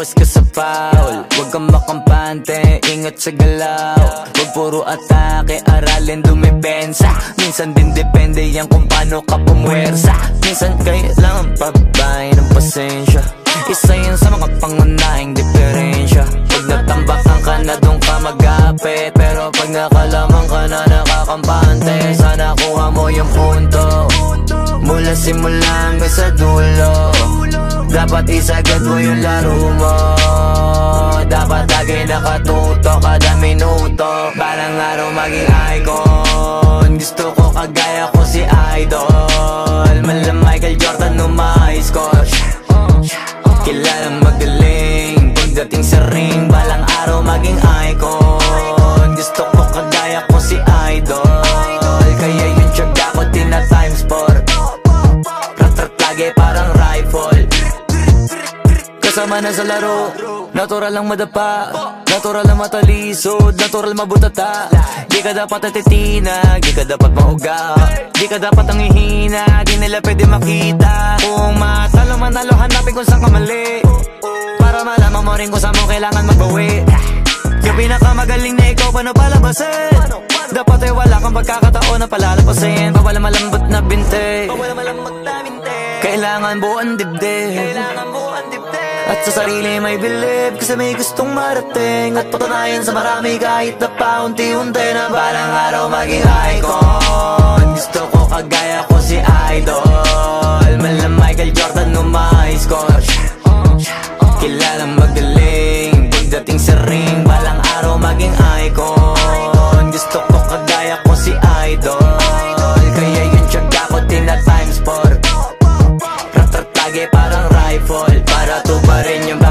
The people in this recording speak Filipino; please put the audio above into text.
iwas ka sa foul. Huwag kang makampante, ingat sa galaw. Huwag puro atake, aralin dumipensa. Minsan din depende yan kung paano ka pumwersa. Minsan kailangan pabay ng pasensya. Isa yan sa mga pangunahing diferensya. Pag natambakan ka na doon ka magapit, pero pag nakalaman ka na nakakampante, sana kuha mo yung punto mula simula hanggang sa dulo. Dapat isagad mo yung laro mo. Dapat lagi nakatuto kada minuto. Balang araw maging icon. Gusto ko kagaya ko si Idol. Mala Michael Jordan no my score. Kilalang magaling pagdating sa ring. Balang araw maging icon. Gusto ko kagaya ko si Idol. Kaya yung tiyaga ko tina times 4. Rat-rat lagi parang rifle. Kasama na sa laro, natural lang madapa, natural lang matalisod, natural mabutata. Di ka dapat atitina, di ka dapat mauga, di ka dapat ang ihina, di nila pwede makita. Kung matalo manalo, hanapin kung saan ka mali, para malaman mo rin kung saan mo kailangan magbawi. Yung pinakamagaling na ikaw, paano palabasin? Dapat ay wala kang pagkakataon na palalapasin. Pawala malambot na binte, kailangan buuan dibdib, at sa sarili may believe, kasi may gustong marating at patunayan sa marami kahit na paunti-unti na balang araw maging icon. Gusto ko kagaya ko si Idol. Mala Michael Jordan no my score. Kilalang magaling pagdating sa ring. Balang araw maging icon. Gusto ko kagaya ko si Idol. Kaya yung tiyaga ko tina times 4. Rat-rat lagi parang rifle, para tubarin yung